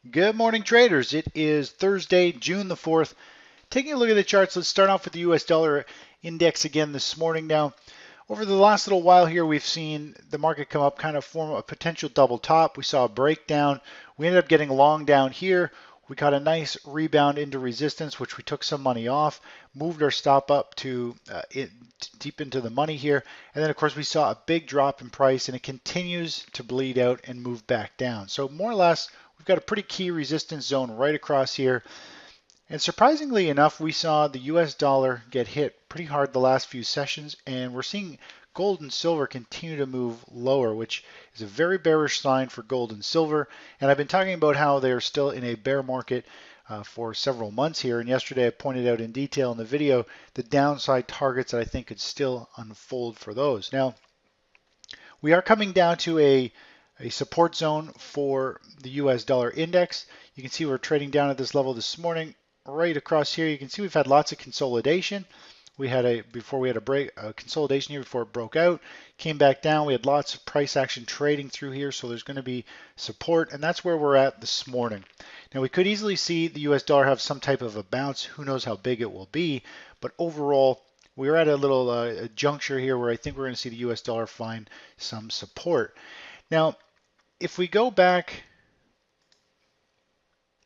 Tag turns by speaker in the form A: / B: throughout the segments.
A: Good morning, traders. It is Thursday, June the 4th. Taking a look at the charts, let's start off with the US dollar index again this morning. Now, over the last little while here, we've seen the market come up, kind of form a potential double top. We saw a breakdown. We ended up getting long down here. We caught a nice rebound into resistance, which we took some money off, moved our stop up to deep into the money here. And then, of course, we saw a big drop in price, and it continues to bleed out and move back down. So more or less, we've got a pretty key resistance zone right across here. And surprisingly enough, we saw the US dollar get hit pretty hard the last few sessions, and we're seeing gold and silver continue to move lower, which is a very bearish sign for gold and silver. And I've been talking about how they're still in a bear market for several months here. And yesterday I pointed out in detail in the video the downside targets that I think could still unfold for those. Now, we are coming down to a support zone for the US dollar index. You can see we're trading down at this level this morning. Right across here, you can see we've had lots of consolidation. We had a consolidation here before it broke out, came back down. We had lots of price action trading through here, so there's going to be support, and that's where we're at this morning. Now, we could easily see the US dollar have some type of a bounce. Who knows how big it will be, but overall, we're at a little juncture here where I think we're going to see the US dollar find some support. Now, if we go back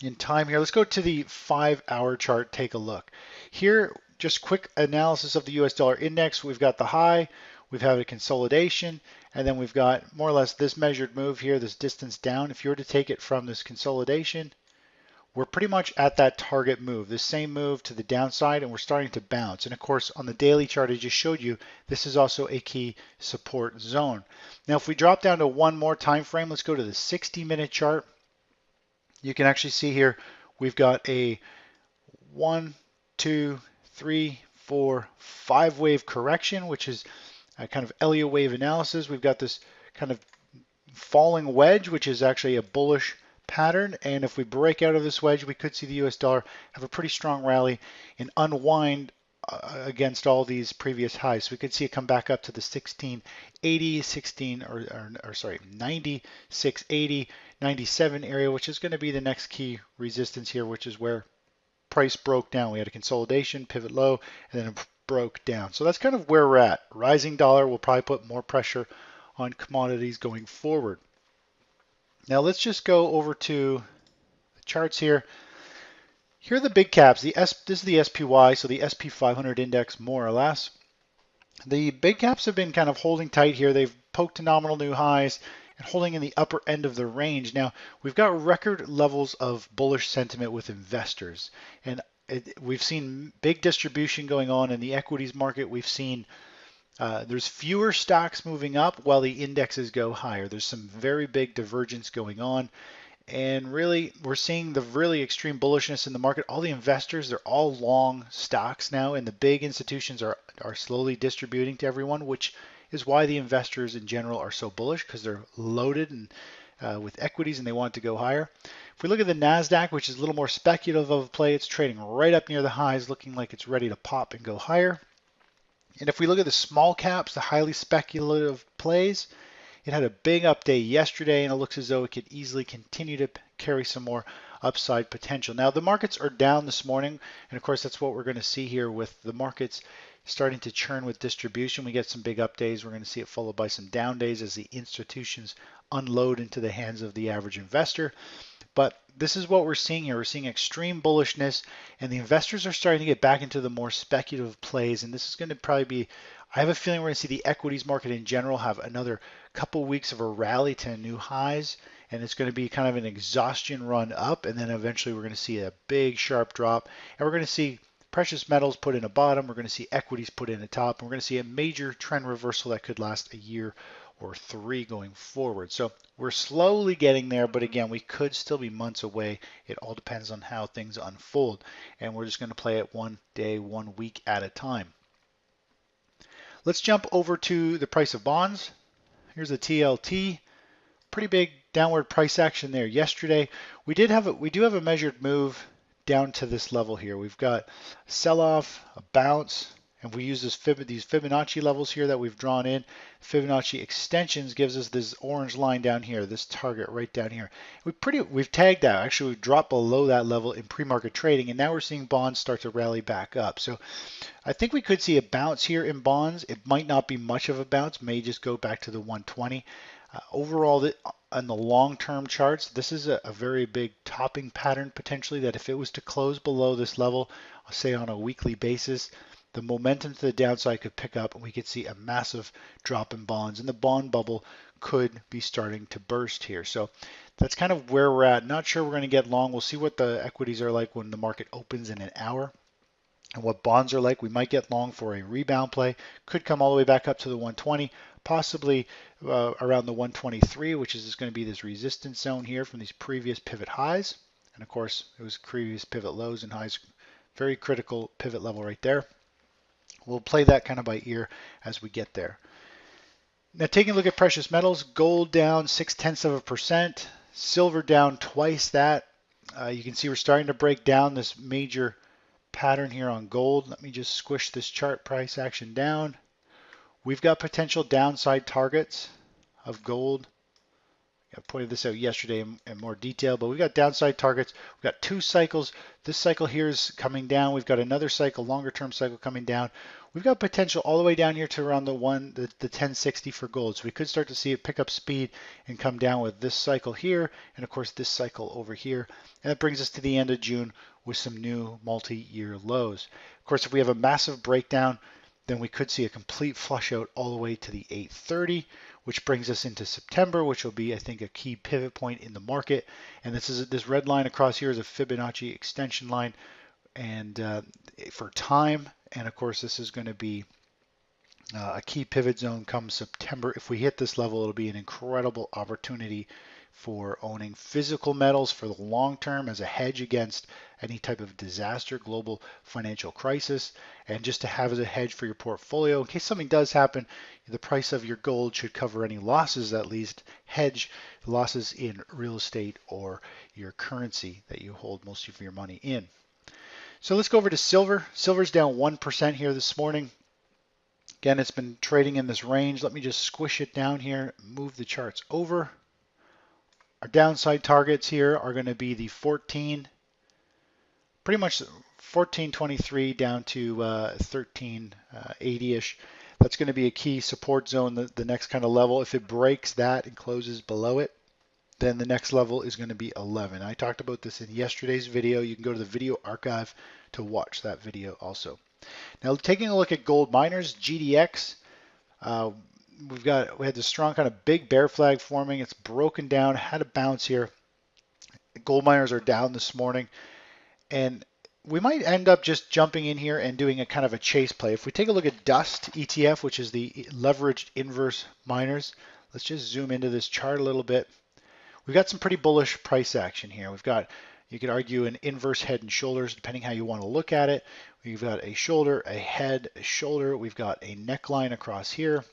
A: in time here, let's go to the 5-hour chart, take a look. Here, just quick analysis of the US dollar index. We've got the high, we've had a consolidation, and then we've got more or less this measured move here, this distance down. If you were to take it from this consolidation, we're pretty much at that target move, this same move to the downside, and we're starting to bounce. And of course, on the daily chart I just showed you, this is also a key support zone. Now, if we drop down to one more time frame, let's go to the 60-minute chart. You can actually see here we've got a 1, 2, 3, 4, 5 wave correction, which is a kind of Elliott wave analysis. We've got this kind of falling wedge, which is actually a bullish pattern. And if we break out of this wedge, we could see the US dollar have a pretty strong rally and unwind against all these previous highs. So we could see it come back up to the 1680, 9680, 97 area, which is going to be the next key resistance here, which is where price broke down. We had a consolidation, pivot low, and then it broke down. So that's kind of where we're at. Rising dollar will probably put more pressure on commodities going forward. Now let's just go over to the charts here. Here are the big caps. This is the SPY, so the SP 500 index more or less. The big caps have been kind of holding tight here. They've poked to nominal new highs and holding in the upper end of the range. Now, we've got record levels of bullish sentiment with investors, and we've seen big distribution going on in the equities market. We've seen there's fewer stocks moving up while the indexes go higher. There's some very big divergence going on. And really, we're seeing the really extreme bullishness in the market. All the investors, they're all long stocks now, and the big institutions are slowly distributing to everyone, which is why the investors in general are so bullish, because they're loaded and with equities and they want to go higher. If we look at the NASDAQ, which is a little more speculative of a play, it's trading right up near the highs, looking like it's ready to pop and go higher. And if we look at the small caps, the highly speculative plays, it had a big up day yesterday, and it looks as though it could easily continue to carry some more upside potential. Now, the markets are down this morning, and of course, that's what we're going to see here with the markets starting to churn with distribution. We get some big up days. We're going to see it followed by some down days as the institutions unload into the hands of the average investor. But this is what we're seeing here. We're seeing extreme bullishness, and the investors are starting to get back into the more speculative plays, and this is going to probably be, I have a feeling we're going to see the equities market in general have another couple weeks of a rally to new highs, and it's going to be kind of an exhaustion run up, and then eventually we're going to see a big sharp drop, and we're going to see precious metals put in a bottom, we're going to see equities put in a top, and we're going to see a major trend reversal that could last a year or 3 going forward. So we're slowly getting there, but again, we could still be months away. It all depends on how things unfold, and we're just going to play it one day, 1 week at a time. Let's jump over to the price of bonds. Here's the TLT. Pretty big downward price action there yesterday. We do have a measured move down to this level here. We've got sell-off, a bounce, And if we use these Fibonacci levels here that we've drawn in, Fibonacci extensions gives us this orange line down here, this target right down here. We've tagged out. Actually, we've dropped below that level in pre-market trading, and now we're seeing bonds start to rally back up. So I think we could see a bounce here in bonds. It might not be much of a bounce, may just go back to the 120. Overall, on the long-term charts, this is a very big topping pattern potentially that if it was to close below this level, I'll say on a weekly basis, the momentum to the downside could pick up and we could see a massive drop in bonds, and the bond bubble could be starting to burst here. So that's kind of where we're at. Not sure we're going to get long. We'll see what the equities are like when the market opens in an hour and what bonds are like. We might get long for a rebound play. Could come all the way back up to the 120, possibly around the 123, which is going to be this resistance zone here from these previous pivot highs. And of course, it was previous pivot lows and highs. Very critical pivot level right there. We'll play that kind of by ear as we get there. Now taking a look at precious metals, gold down 0.6%, silver down twice that. You can see we're starting to break down this major pattern here on gold. Let me just squish this chart price action down. We've got potential downside targets of gold. I pointed this out yesterday in more detail, but we've got downside targets. We've got two cycles. This cycle here is coming down. We've got another cycle, longer term cycle coming down. We've got potential all the way down here to around the 1060 for gold. So we could start to see it pick up speed and come down with this cycle here, and of course this cycle over here. And that brings us to the end of June with some new multi-year lows. Of course, if we have a massive breakdown, then we could see a complete flush out all the way to the 830, which brings us into September, which will be, I think, a key pivot point in the market. And this red line across here is a Fibonacci extension line, and for time. And of course, this is going to be a key pivot zone come September. If we hit this level, it'll be an incredible opportunity for owning physical metals for the long term as a hedge against any type of disaster, global financial crisis, and just to have as a hedge for your portfolio. In case something does happen, the price of your gold should cover any losses, at least hedge losses in real estate or your currency that you hold most of your money in. So let's go over to silver. Silver's down 1% here this morning. Again, it's been trading in this range. Let me just squish it down here, move the charts over. Our downside targets here are going to be the pretty much 1423 down to 1380-ish. That's going to be a key support zone, the next kind of level. If it breaks that and closes below it, then the next level is going to be 11. I talked about this in yesterday's video. You can go to the video archive to watch that video also. Now taking a look at gold miners, GDX, we had this strong kind of big bear flag forming. It's broken down, had a bounce here. Gold miners are down this morning, and we might end up just jumping in here and doing a kind of a chase play. If we take a look at Dust ETF, which is the leveraged inverse miners, let's just zoom into this chart a little bit. We've got some pretty bullish price action here. We've got, you could argue, an inverse head and shoulders, depending how you want to look at it. We've got a shoulder, a head, a shoulder. We've got a neckline across here.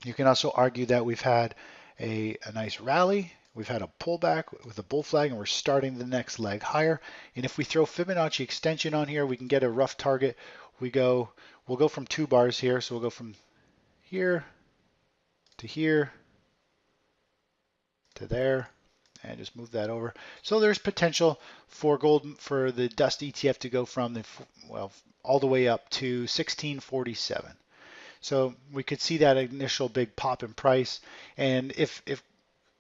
A: You can also argue that we've had a nice rally. We've had a pullback with a bull flag, and we're starting the next leg higher. And if we throw Fibonacci extension on here, we can get a rough target. We'll go from 2 bars here. So we'll go from here to there, and just move that over. So there's potential for the Dust ETF to go from all the way up to 1647. So we could see that initial big pop in price, and if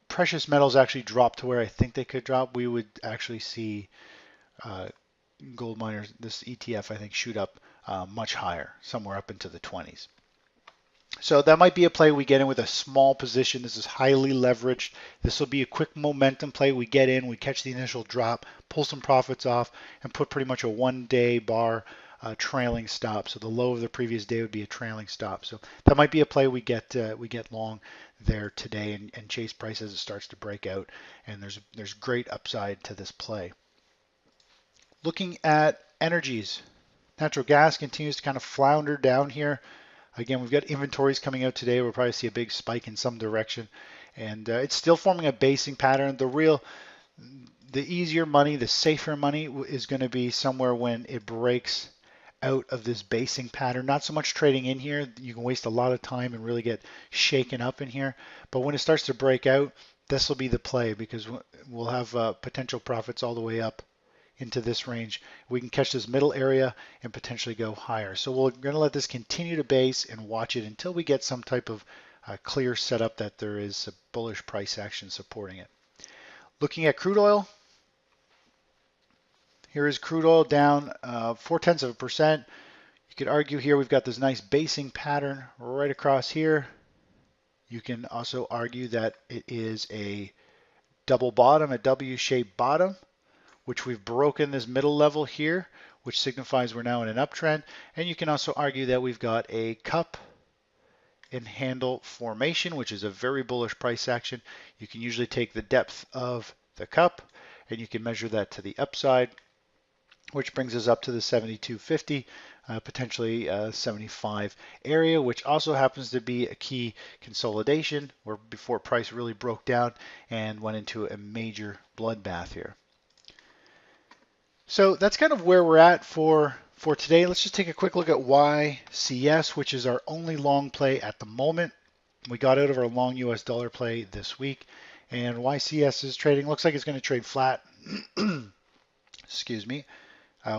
A: precious metals actually drop to where I think they could drop, we would actually see gold miners, this ETF, I think, shoot up much higher, somewhere up into the 20s. So that might be a play we get in with a small position. This is highly leveraged. This will be a quick momentum play. We get in, we catch the initial drop, pull some profits off, and put pretty much a one-day bar trailing stop. So the low of the previous day would be a trailing stop. So that might be a play we get long there today and chase price as it starts to break out. And there's great upside to this play. Looking at energies, natural gas continues to kind of flounder down here. Again, we've got inventories coming out today. We'll probably see a big spike in some direction, and it's still forming a basing pattern. The easier money, the safer money is going to be somewhere when it breaks out of this basing pattern. Not so much trading in here. You can waste a lot of time and really get shaken up in here. But when it starts to break out, this will be the play because we'll have potential profits all the way up into this range. We can catch this middle area and potentially go higher. So we're going to let this continue to base and watch it until we get some type of clear setup that there is a bullish price action supporting it. Looking at crude oil, here is crude oil down 0.4%. You could argue here we've got this nice basing pattern right across here. You can also argue that it is a double bottom, a W-shaped bottom, which we've broken this middle level here, which signifies we're now in an uptrend. And you can also argue that we've got a cup and handle formation, which is a very bullish price action. You can usually take the depth of the cup and you can measure that to the upside, which brings us up to the 72.50, potentially 75 area, which also happens to be a key consolidation where before price really broke down and went into a major bloodbath here. So that's kind of where we're at for today. Let's just take a quick look at YCS, which is our only long play at the moment. We got out of our long US dollar play this week, and YCS is trading, looks like it's going to trade flat. Excuse me.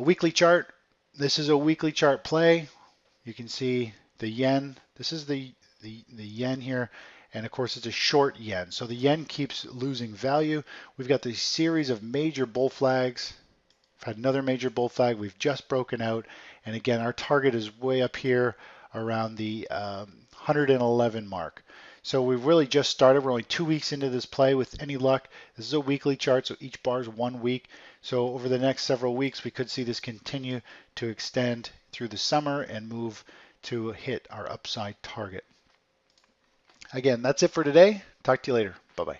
A: Weekly chart. This is a weekly chart play. You can see the yen. This is the yen here. And of course, it's a short yen. So the yen keeps losing value. We've got this series of major bull flags. We've had another major bull flag. We've just broken out. And again, our target is way up here around the 111 mark. So we've really just started. We're only 2 weeks into this play with any luck. This is a weekly chart, so each bar is 1 week. So over the next several weeks, we could see this continue to extend through the summer and move to hit our upside target. Again, that's it for today. Talk to you later. Bye-bye.